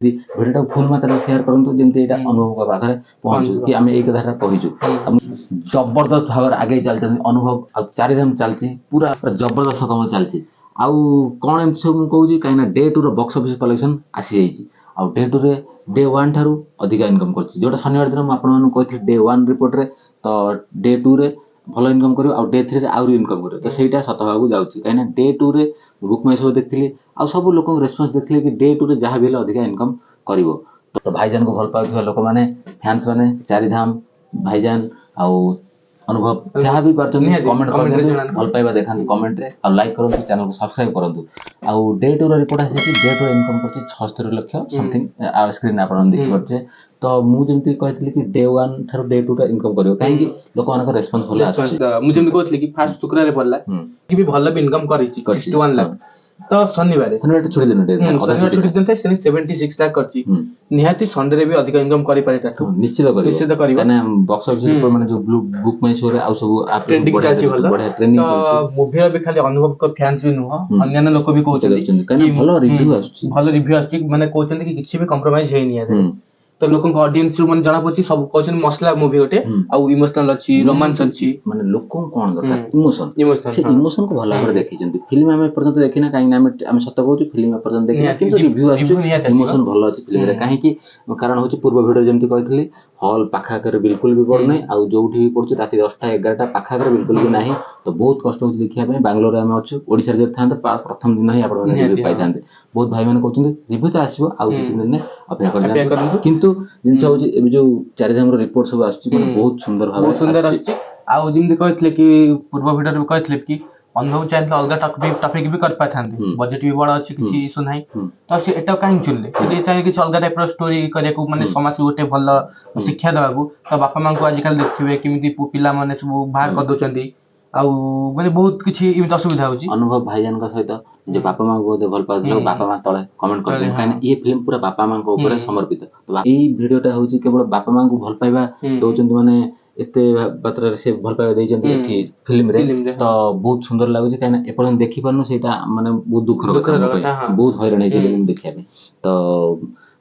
ଭିଡ଼ିଓଟା ଫୁଲ୍ ମାତ୍ରାରେ ସେୟାର କରନ୍ତୁ ଯେମିତି ଏଇଟା ଅନୁଭବଙ୍କ ପାଖରେ ପହଞ୍ଚୁ କି ଆମେ ଏଇ କଥାଟା କହିଛୁ। ଜବରଦସ୍ତ ଭାବରେ ଆଗେଇ ଚାଲିଛନ୍ତି ଅନୁଭବ ଆଉ ଚାରିଧାମ ଚାଲିଛି ପୁରା ଜବରଦସ୍ତ କାମ ଚାଲିଛି। ଆଉ କ'ଣ ଏମିତି ସବୁ ମୁଁ କହୁଛି କାହିଁକିନା ଡେ 2ର ବକ୍ସ ଅଫିସ୍ କଲେକ୍ସନ୍ ଆସିଯାଇଛି ଆଉ ଡେ 2ରେ ଡେ 1 ଠାରୁ ଅଧିକା ଇନକମ୍ କରୁଛି ଯେଉଁଟା ଶନିବାର ଦିନ ମୁଁ ଆପଣମାନଙ୍କୁ କହିଥିଲି ଡେ 1 ରିପୋର୍ଟରେ ତ ଡେ 2ରେ ଭଲ ଇନକମ୍ କରିବ ଆଉ ଡେ 3ରେ ଆହୁରି ଇନକମ୍ କରିବ ତ ସେଇଟା ସତ ହେବାକୁ ଯାଉଛି କାହିଁକିନା ଡେ 2ରେ ବୁକ୍ ମାଇ ଶୋ ଦେଖିଥିଲି ଆଉ ସବୁ ଲୋକଙ୍କ ରେସ୍ପନ୍ସ ଦେଖିଥିଲେ କି ଡେ 2ରେ ଯାହା ବି ହେଲେ ଅଧିକା ଇନକମ୍ କରିବ। ତ ଭାଇଜାନକୁ ଭଲ ପାଉଥିବା ଲୋକମାନେ ଫ୍ୟାନ୍ସ ମାନେ ଚାରିଧାମ ଭାଇଜାନ ଆଉ ଅନୁଭବ ଯାହା ବି ପାରୁଛନ୍ତି କମେଣ୍ଟ କରନ୍ତୁ ଭଲ ପାଇବା ଦେଖାନ୍ତୁ କମେଣ୍ଟରେ ଆଉ ଲାଇକ୍ କରନ୍ତୁ ଚ୍ୟାନେଲକୁ ସବସ୍କ୍ରାଇବ୍ କରନ୍ତୁ। ଆଉ ଡେ 2ର ରିପୋର୍ଟ ଆସିଛି ଡେ 2ର ଇନକମ୍ କରୁଛି 76 ଲକ୍ଷ ସମଥିଙ୍ଗ ସ୍କ୍ରିନ୍ ଆପଣ ଦେଖିପାରୁଥିବେ। ତ ମୁଁ ଯେମିତି କହିଥିଲି କି ଡେ 1 ଠାରୁ ଡେ 2ଟା ଇନକମ୍ କରିବ କାହିଁକି ଲୋକମାନଙ୍କ ରେସ୍ପନ୍ସ ଭଲ ଆସୁଛି। ମୁଁ ଯେମିତି କହୁଥିଲି କି ଫାଷ୍ଟ ଶୁକ୍ରବାରରେ ପଡିଲା କି ବି ଭଲ ବି ଇନକମ୍ କରିଛି 61 ଲାଖ ତ ଶନିବାର ଛୁଟି ଦିନ ଶନିବାର ଛୁଟି ଦିନ ଥାଏ ସେ 76 ଲାଖ କରିଛି ନିହାତି ସଣ୍ଡେରେ ବି ଅଧିକ ଇନକମ୍ କରିପାରେ ତାଠୁ ନିଶ୍ଚିତ କରିବ କାହିଁକିନା ବକ୍ସ ଅଫିସ୍ ମାନେ ଯୋଉ ବୁକ୍ ମାଇ ଶୋରେ ଆଉ ସବୁ ଟ୍ରେଣ୍ଡିଂ ଚାଲିଛି ଭଲ ଟ୍ରେଣ୍ଡିଂ ତ ମୁଭିର ବି ଖାଲି ଅନୁଭବଙ୍କ ଫ୍ୟାନ୍ସ ବି ନୁହଁ ଅନ୍ୟାନ୍ୟ ଲୋକ ବି କହୁଛନ୍ତି କାହିଁକିନା ଭଲ ରିଭ୍ୟୁ ଆସୁଛି ମାନେ କହୁଛନ୍ତି କି କିଛି ବି କମ୍ପ୍ରୋମାଇଜ ହେଇନି ୟାରେ ତ ଲୋକଙ୍କ ଅଡିଏନ୍ସ ରୁ ମାନେ ଜଣା ପଡୁଛି ସବୁ କହୁଛନ୍ତି ମସଲା ମୁଭି ଗୋଟେ ଆଉ ଇମୋସନାଲ ଅଛି ରୋମାନ୍ସ ଅଛି ମାନେ ଲୋକଙ୍କୁ କ'ଣ ଦରକାର ଇମୋସନ ସେ ଇମୋସନକୁ ଭଲ ଭାବରେ ଦେଖିଛନ୍ତି ଫିଲ୍ମ ଆମେ ଏପର୍ଯ୍ୟନ୍ତ ଦେଖିନା କାହିଁକିନା ଆମେ ସତ କହୁଛୁ ଫିଲ୍ମ ଏପର୍ଯ୍ୟନ୍ତ ଦେଖିନା କିନ୍ତୁ ରିଭ୍ୟୁ ଆସୁଛି ଇମୋସନ ଭଲ ଅଛି ଫିଲ୍ମରେ କାହିଁକି କାରଣ ହଉଛି ପୂର୍ବ ଭିଡ଼ିଓ ଯେମିତି କହିଥିଲି ହଲ୍ ପାଖାପାଖିରେ ବିଲକୁଲ ବି ପଡୁନାହିଁ ଆଉ ଯୋଉଠି ବି ପଡୁଛି ରାତି 10ଟା 11ଟା ପାଖାପାଖିରେ ବିଲକୁଲ ବି ନାହିଁ ତ ବହୁତ କଷ୍ଟ ହଉଛି ଦେଖିବା ପାଇଁ ବାଙ୍ଗାଲୋରରେ ଆମେ ଅଛୁ ଓଡ଼ିଶାରେ ଯଦି ଥାନ୍ତେ ପ୍ରଥମ ଦିନ ହିଁ ଆପଣମାନେ ରିଭ୍ୟୁ ପାଇଥାନ୍ତେ ବହୁତ ଭାଇମାନେ କହୁଛନ୍ତି ରିଭ୍ୟୁ ତ ଆସିବ ଆଉ 2-3 ଦିନରେ ଅପେକ୍ଷା କରିଯାନ୍ତୁ କିନ୍ତୁ ଜିନିଷ ହଉଛି ଏବେ ଯୋଉ ଚାରିଧାମର ରିପୋର୍ଟ ସବୁ ଆସୁଛି ମାନେ ବହୁତ ସୁନ୍ଦର ଭାବରେ ଆସୁଛି ଆଉ ଯେମିତି କହିଥିଲେ କି ପୂର୍ବ ଭିଡ଼ିଓରେ କହିଥିଲେ କି ଅନୁଭବ ଚାହିଁଥିଲେ ଅଲଗା ଟପିକ ବି କରିପାରିଥାନ୍ତେ ବଜେଟ୍ ବି ବଡ଼ ଅଛି କିଛି ଇସ୍ୟୁ ନାହିଁ ତ ସେ ଏଟା କାହିଁକି ଚୁନିଲେ ସେ ଚାହିଁଲେ କିଛି ଅଲଗା ଟାଇପର ଷ୍ଟୋରି କରିବାକୁ ମାନେ ସମାଜକୁ ଗୋଟେ ଭଲ ଶିକ୍ଷା ଦେବାକୁ ତ ବାପା ମାଙ୍କୁ ଆଜିକାଲି ଦେଖିବେ କେମିତି ପିଲାମାନେ ସବୁ ବାହାର କରିଦଉଛନ୍ତି ଆଉ ମାନେ ବହୁତ କିଛି ଏମିତି ଅସୁବିଧା ହଉଛି। ଅନୁଭବ ଭାଇଜାନଙ୍କ ସହିତ ନିଜ ବାପା ମାଙ୍କୁ ବୋଧେ ଭଲ ପାଉଥିଲେ ବାପା ମା ତଳେ କମେଣ୍ଟ କରିଥିଲେ କାହିଁକିନା ଏ ଫିଲ୍ମ ପୁରା ବାପା ମାଙ୍କ ଉପରେ ସମର୍ପିତ ଏଇ ଭିଡ଼ିଓଟା ହଉଛି କେବଳ ବାପା ମାଙ୍କୁ ଭଲ ପାଇବା ଦଉଛନ୍ତି ମାନେ ଏତେ ମାତ୍ରାରେ ସେ ଭଲ ପାଇବା ଦେଇଛନ୍ତି ଏଠି ଫିଲ୍ମରେ ତ ବହୁତ ସୁନ୍ଦର ଲାଗୁଛି କାହିଁକିନା ଏପର୍ଯ୍ୟନ୍ତ ଦେଖିପାରୁନୁ ସେଇଟା ମାନେ ବହୁତ ଦୁଃଖର କଥା ବହୁତ ହଇରାଣ ହେଇଛି ଫିଲ୍ମ ଦେଖିବା ପାଇଁ ତ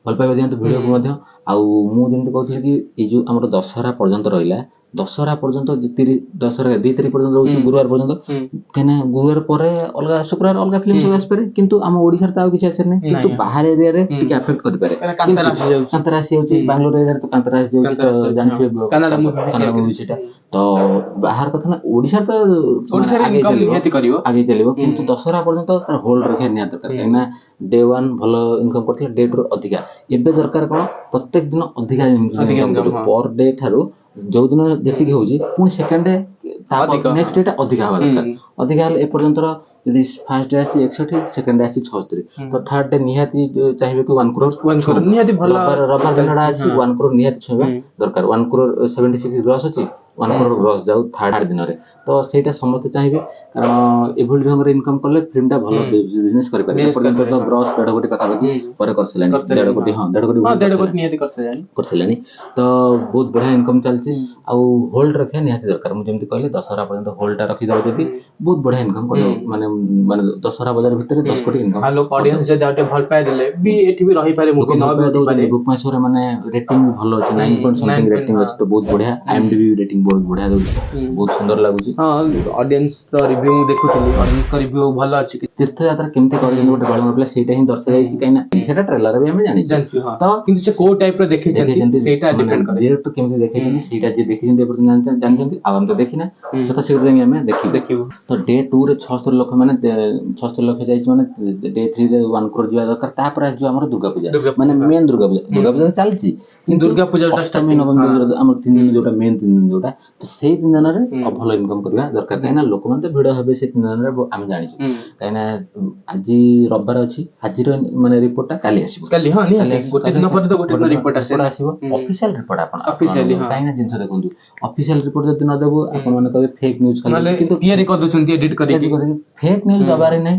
ଭଲ ପାଇବା ଦିଅନ୍ତୁ ଭିଡ଼ିଓକୁ ମଧ୍ୟ। ଆଉ ମୁଁ ଯେମିତି କହୁଥିଲି କି ଏଇ ଯୋଉ ଆମର ଦଶହରା ପର୍ଯ୍ୟନ୍ତ ରହିଲା ଦଶହରା ପର୍ଯ୍ୟନ୍ତ 2 ତାରିଖ ପର୍ଯ୍ୟନ୍ତ ରହୁଛି ଗୁରୁବାର ପର୍ଯ୍ୟନ୍ତ କାହିଁକିନା ଗୁରୁବାର ପରେ ଅଲଗା ଶୁକ୍ରବାର ଅଲଗା ଫିଲ୍ମ ସବୁ ଆସିପାରେ କିନ୍ତୁ ଆମ ଓଡ଼ିଶାରେ ତ ଆଉ କିଛି ଆସିବାର ନାହିଁ କିନ୍ତୁ ବାହାର ଏରିଆରେ ଟିକେ ଆଫେକ୍ଟ କରିପାରେ କାନ୍ତରା ଆସିଯାଉଛି ବାଙ୍ଗାଲୋର ଏରିଆରେ ତ କାନ୍ତରା ଆସିଯାଉଛି ତ ଜାଣିଥିବେ କନ୍ନଡ଼ ମୁଭି ସେଇଟା ତ ବାହାର କଥା ନା ଓଡ଼ିଶାରେ ତ ଆଗେଇ ଚାଲିବ କିନ୍ତୁ ଦଶହରା ପର୍ଯ୍ୟନ୍ତ ତାର ହୋଲ୍ଡ ରଖିବା ନିହାତି ଦରକାର କାହିଁକିନା ଡେ 1 ଭଲ ଇନକମ୍ କରିଥିଲା ଡେ 2 ଅଧିକା ଏବେ ଦରକାର କ'ଣ ପ୍ରତ୍ୟେକ ଦିନ ଅଧିକା ଇନକମ୍ ପର ଡେ ଠାରୁ ଯୋଉଦିନ ଯେତିକି ହଉଛି ପୁଣି ସେକେଣ୍ଡ ଡେ ନେକ୍ସଟ ଡେଟା ଅଧିକା ହବା ଦରକାର ଅଧିକା ହେଲେ ଏପର୍ଯ୍ୟନ୍ତର ଯଦି ଫାର୍ଷ୍ଟ ଡେ ଆସିଛି 61 ସେକେଣ୍ଡ ଡେ ଆସିଛି 76 ତ ଥାର୍ଡ ଡେ ନିହାତି ଚାହିଁବେ କି 1 crore ନିହାତି ଭଲ ରବିବାର ଦିନଟା ଅଛି 1 crore ନିହାତି ଛୁଇଁବା ଦରକାର 1 crore 76 ଗ୍ରସ୍ ଅଛି 1 crore ଗ୍ରସ୍ ଯାଉ ଥାର୍ଡ ଦିନରେ ତ ସେଇଟା ସମସ୍ତେ ଚାହିଁବେ କାରଣ ଏଭଳି ଢଙ୍ଗରେ ଇନକମ୍ କଲେ ଫିଲ୍ମଟା ଭଲ ବିଜନେସ୍ କରିପାରିବେ ଏପର୍ଯ୍ୟନ୍ତ ତ ଗ୍ରସ୍ 1.5 କୋଟି ପାଖାପାଖି ପରେ କରିସାରିଲାଣି 1.5 କୋଟି 1.5 କୋଟି ନିହାତି କରିସାରିଲାଣି ତ ବହୁତ ବଢ଼ିଆ ଇନକମ୍ ଚାଲିଛି ଆଉ ହୋଲ୍ଡ ରଖିବା ନିହାତି ଦରକାର ମୁଁ ଯେମିତି କହିଲି ଦଶହରା ପର୍ଯ୍ୟନ୍ତ ହୋଲ୍ଡଟା ରଖିଦେବ ଯଦି ବହୁତ ବଢ଼ିଆ ଇନକମ୍ କରିବ ମାନେ ଦଶହରା ବଜାର ଭିତରେ 10 କୋଟି ଇନକମ୍ ଅଡିଏନ୍ସ ଯଦି ଆଉ ଟିକେ ଭଲ ପାଇଦେଲେ ବି ଏଠି ବି ରହିପାରେ ମୁଭି ବୁକ୍ ମାଇ ଶୋରେ ମାନେ ରେଟିଂ ବି ଭଲ ଅଛି 9.something ରେଟିଂ ଅଛି ତ ବହୁତ ବଢ଼ିଆ IMDb ରେଟିଂ ବହୁତ ବଢ଼ିଆ ଦଉଛି ବହୁତ ସୁନ୍ଦର ଲାଗୁଛି। ଅଡିଏନ୍ସ ରିଭ୍ୟୁ ମୁଁ ଦେଖୁଥିଲି ଅଡିଏନ୍ସଙ୍କ ରିଭ୍ୟୁ ଭଲ ଅଛି ତୀର୍ଥଯାତ୍ରା କେମିତି କରିଛନ୍ତି ଗୋଟେ ବାଳୁଙ୍ଗା ପିଲା ସେଇଟା ହିଁ ଦର୍ଶାଯାଇଛି କାହିଁକିନା ସେଇଟା ଟ୍ରେଲର ବି ଆମେ ଜାଣିଛୁ ତ କିନ୍ତୁ ସେ କୋଉ ଟାଇପର ଦେଖେଇଛନ୍ତି ସେଇଟା ଡିପେଣ୍ଡ କରେ ଡିରେକ୍ଟର କେମିତି ଦେଖେଇଛନ୍ତି ସେଇଟା ଯିଏ ଦେଖିଛନ୍ତି ଏପର୍ଯ୍ୟନ୍ତ ଜାଣିଛନ୍ତି ଆଉ ଆମେ ତ ଦେଖିନା ଯଥାଶୀଘ୍ର ଯାଇକି ଆମେ ଦେଖିବୁ ତ ଡେ 2ରେ 76 ଲକ୍ଷ ମାନେ 76 ଲକ୍ଷ ଯାଇଛି ମାନେ ଡେ 3ରେ 1 crore ଯିବା ଦରକାର ତାପରେ ଆସିଯିବ ଆମର ଦୁର୍ଗା ପୂଜା ମାନେ ମେନ୍ ଦୁର୍ଗା ପୂଜା ଚାଲିଛି ଦୁର୍ଗା ପୂଜା ଅଷ୍ଟମୀ ନବମୀ ଆମର 3 ଦିନ ଯୋଉଟା ମେନ୍ 3 ଦିନ ଯୋଉଟା ତ ସେଇ 3 ଦିନରେ ଭଲ ଇନକମ୍ କରିବା ଦରକାର କାହିଁକିନା ଲୋକମାନେ ତ ଭିଡ଼ ହେବେ ସେଇ 3 ଦିନରେ ଆମେ ଜାଣିଛୁ କାହିଁକିନା ଆଜି ରବିବାର ଅଛି ଆଜିର ମାନେ ରିପୋର୍ଟଟା କାଲି ଆସିବ ଗୋଟେ ଦିନ ପରେ ତ ଗୋଟେ ରିପୋର୍ଟ ଆସିବ ଅଫିସିଆଲ ରିପୋର୍ଟ ଆପଣ କାହିଁକିନା ଜିନିଷ ଦେଖନ୍ତୁ ଅଫିସିଆଲ ରିପୋର୍ଟ ଯଦି ନ ଦେବୁ ଆପଣମାନେ କହିବେ ଫେକ୍ ନ୍ୟୁଜ୍ କିନ୍ତୁ ତିଆରି କରିଦଉଛନ୍ତି ଏଡିଟ୍ କରିକି ଫେକ୍ ନ୍ୟୁଜ୍ ଦେବାରେ ନାହିଁ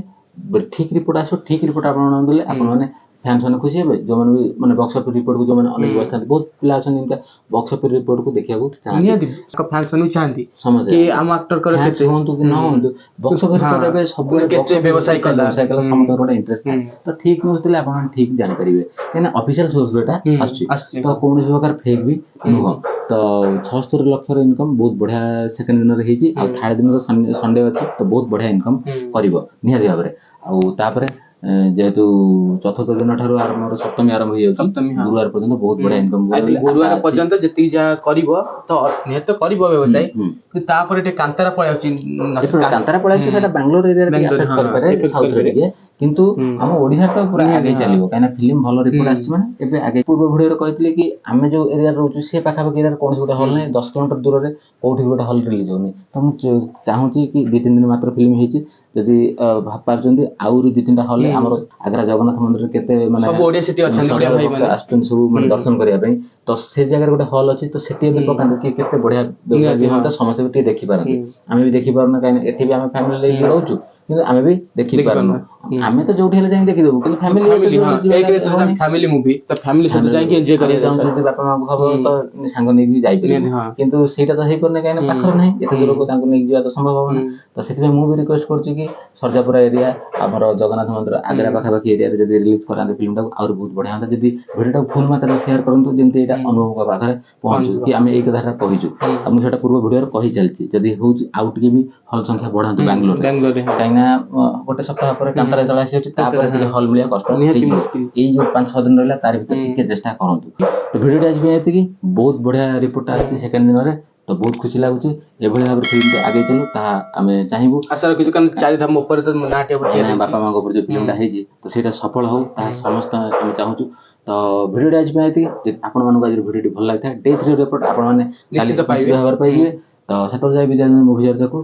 ଠିକ୍ ରିପୋର୍ଟ ଆସିବ ଠିକ୍ ରିପୋର୍ଟ ଆପଣ ଦେଲେ ଆପଣମାନେ ଫ୍ୟାନ୍ସ ମାନେ ଖୁସି ହେବେ, ଯୋଉମାନେ ବି ମାନେ ବକ୍ସ ଅଫିସ ରିପୋର୍ଟକୁ ଯୋଉମାନେ ଅନେକ ବସିଥାନ୍ତି, ବହୁତ ପିଲା ଅଛନ୍ତି ଏମିତି ବକ୍ସ ଅଫିସ ରିପୋର୍ଟକୁ ଦେଖିବାକୁ ଚାହାନ୍ତି। ନିହାତି ଫ୍ୟାନ୍ସ ମାନେ ବି ଚାହାନ୍ତି ସମସ୍ତେ କି ଆମ ଆକ୍ଟରଙ୍କର ଫ୍ୟାନ୍ସ କେତେ ହୁଅନ୍ତୁ କି ନ ହୁଅନ୍ତୁ, ବକ୍ସ ଅଫିସ ରିପୋର୍ଟ ଏବେ ସବୁବେଳେ କେତେ ବ୍ୟବସାୟ କଲା ସମସ୍ତଙ୍କର ଗୋଟେ ଇଣ୍ଟରେଷ୍ଟ ଥାଏ। ତ ଠିକ ନ୍ୟୁଜ ଦେଲେ ଆପଣ ଠିକ ଜାଣିପାରିବେ, କାହିଁକିନା ଅଫିସିଆଲ ସୋର୍ସ ଏଟା ଆସୁଛି, ତ କୌଣସି ପ୍ରକାର ଫେକ୍ ବି ନୁହଁ। ତ 76 ଲକ୍ଷର ଇନକମ୍ ବହୁତ ବଢିଆ ସେକେଣ୍ଡ ଦିନରେ ହେଇଛି, ଆଉ ଥାର୍ଡ ଦିନ ସଣ୍ଡେ ଅଛି, ତ ବହୁତ ବଢିଆ ଇନକମ୍ କରିବ ନିହାତି ଭାବରେ। ଆଉ ତାପରେ ଯେହେତୁ ଚତୁର୍ଥ ଦିନ ଠାରୁ ଆମର ସପ୍ତମୀ ଆରମ୍ଭ ହେଇଯାଉଛି, ଗୁରୁବାର ପର୍ଯ୍ୟନ୍ତ ବହୁତ ବଢିଆ ଇନକମ୍ ଗୁରୁବାର ପର୍ଯ୍ୟନ୍ତ ଯେତିକି ଯାହା କରିବ ତ ନିହାତି ତ କରିବ ବ୍ୟବସାୟ, କିନ୍ତୁ ତାପରେ ଟିକେ କାନ୍ତାରା ପଳେଇ ଆସୁଛି। କାନ୍ତାରା ପଳେଇ ଆସୁଛି, ସେଟା ବାଙ୍ଗାଲୋର ଏରିଆରେ କରିପାରେ, ସାଉଥରେ ଟିକେ, କିନ୍ତୁ ଆମ ଓଡିଶାରେ ତ ପୁରା ଆଗେଇ ଚାଲିବ, କାହିଁକିନା ଫିଲ୍ମ ଭଲ ରିପୋର୍ଟ ଆସିଛି ମାନେ ଏବେ ଆଗେ। ପୂର୍ବ ଭିଡିଓରେ କହିଥିଲେ କି ଆମେ ଯୋଉ ଏରିଆରେ ରହୁଛୁ ସେ ପାଖାପାଖି ଏରିଆରେ କୌଣସି ଗୋଟେ ହଲ୍ ନାହିଁ, 10 କିଲୋମିଟର ଦୂରରେ କୋଉଠି ଗୋଟେ ହଲ୍ ରିଲିଜ ହଉନି। ତ ମୁଁ ଚାହୁଁଛି କି 2-3 ଦିନ ମାତ୍ର ଫିଲ୍ମ ହେଇଛି, ଯଦି ଭାବିପାରୁଛନ୍ତି ଆହୁରି 2-3ଟା ହଲ୍ ଆମର ଆଗ୍ରା ଜଗନ୍ନାଥ ମନ୍ଦିରରେ କେତେ ମାନେ ସବୁ ଓଡିଆ ସିଟି ଅଛନ୍ତି, ଓଡିଆ ଭାଇ ମାନେ ଆସୁଛନ୍ତି ସବୁ ମାନେ ଦର୍ଶନ କରିବା ପାଇଁ, ତ ସେ ଜାଗାରେ ଗୋଟେ ହଲ୍ ଅଛି, ତ ସେଠି ଏବେ ପକାନ୍ତୁ କି କେତେ ବଢିଆ ବ୍ୟବସାୟ, ସମସ୍ତେ ବି ଟିକେ ଦେଖିପାରନ୍ତି। ଆମେ ବି ଦେଖିପାରୁନା, କାହିଁକିନା ଏଠି ବି ଆମେ ଫ୍ୟାମିଲି ନେଇକି ରହୁଛୁ, କିନ୍ତୁ ଆମେ ବି ଦେଖିପାରୁନୁ। ଆମେ ତ ଯୋଉଠି ହେଲେ ଯାଇକି ଦେଖିଦେବୁ, କିନ୍ତୁ ଫ୍ୟାମିଲି ଫ୍ୟାମିଲି ମୁଭି ତ ଫ୍ୟାମିଲି ସହିତ ଯାଇକି ଏନ୍ଜୟ କରିବା ଦରକାର। ଯଦି ବାପା ମାଙ୍କୁ ହବ ତ ସାଙ୍ଗ ନେଇକି ଯାଇପାରିବୁ, କିନ୍ତୁ ସେଇଟା ତ ହେଇପାରୁନି, କାହିଁକିନା ପାଖରେ ନାହିଁ, ଏତେ ଦୂରକୁ ତାଙ୍କୁ ନେଇକି ଯିବା ତ ସମ୍ଭବ ହବ ନା। ତ ସେଥିପାଇଁ ମୁଁ ବି ରିକ୍ୱେଷ୍ଟ କରୁଛି କି ସର୍ଜାପୁରା ଏରିଆ, ଆମର ଜଗନ୍ନାଥ ମନ୍ଦିର ଆଗ୍ରା ପାଖାପାଖି ଏରିଆରେ ଯଦି ରିଲିଜ କରାନ୍ତେ ଫିଲ୍ମଟାକୁ, ଆହୁରି ବହୁତ ବଢିଆ ହୁଅନ୍ତା। ଯଦି ଭିଡିଓଟାକୁ ଫୁଲ୍ ମାତ୍ରାରେ ସେୟାର କରନ୍ତୁ, ଯେମିତି ଏଇଟା ଅନୁଭବଙ୍କ ପାଖରେ ପହଞ୍ଚୁ କି ଆମେ ଏଇ କଥାଟା କହିଛୁ। ଆଉ ମୁଁ ସେଟା ପୂର୍ବ ଭିଡିଓରେ କହି ଚାଲିଛି, ଯଦି ହଉଛି ଆଉ ଟିକେ ବି ହଲ୍ ସଂଖ୍ୟା ବଢାନ୍ତୁ ବାଙ୍ଗାଲୋରରେ, କାହିଁକିନା ଗୋଟେ ସପ୍ତାହ ପରେ କାନ୍ତାରା ଯେତେବେଳେ ଆସିଯାଉଛି, ତାପରେ ଟିକେ ହଲ୍ ମିଳିବା କଷ୍ଟ ହେଇଯିବ। ଏଇ ଯୋଉ 5-6 ଦିନ ରହିଲା ତାରି ଭିତରେ ଟିକେ ଚେଷ୍ଟା କରନ୍ତୁ। ତ ଭିଡିଓଟା ଆଜି ପାଇଁ ଏତିକି, ବହୁତ ବଢିଆ ରିପୋର୍ଟଟା ଆସିଛି ସେକେଣ୍ଡ ଦିନରେ, ତ ବହୁତ ଖୁସି ଲାଗୁଛି। ଏଭଳି ଭାବରେ ଫିଲ୍ମଟି ଆଗେଇ ଚାଲୁ, ତାହା ଆମେ ଚାହିଁବୁ, ଆଶା ରଖିଛୁ, କାରଣ 4 ଧାମ ଉପରେ ତ ବାପା ମାଙ୍କ ଉପରେ ଯୋଉ ଫିଲ୍ମଟା ହେଇଛି, ତ ସେଇଟା ସଫଳ ହଉ, ତାହା ସମସ୍ତେ ଆମେ ଚାହୁଁଛୁ। ତ ଭିଡିଓଟା ଆଜି ପାଇଁ ଏତିକି। ଯଦି ଆପଣମାନଙ୍କୁ ଆଜି ଭିଡିଓଟି ଭଲ ଲାଗିଥାଏ, Day 3 ରିପୋର୍ଟ ଆପଣମାନେ ନିଶ୍ଚିତ ଭାବରେ ପାଇଯିବେ। ତ ସେତେବେଳେ ଯାଇ ବିଦ୍ୟାନନ୍ଦ ମୁଭି ଦେଖୁ।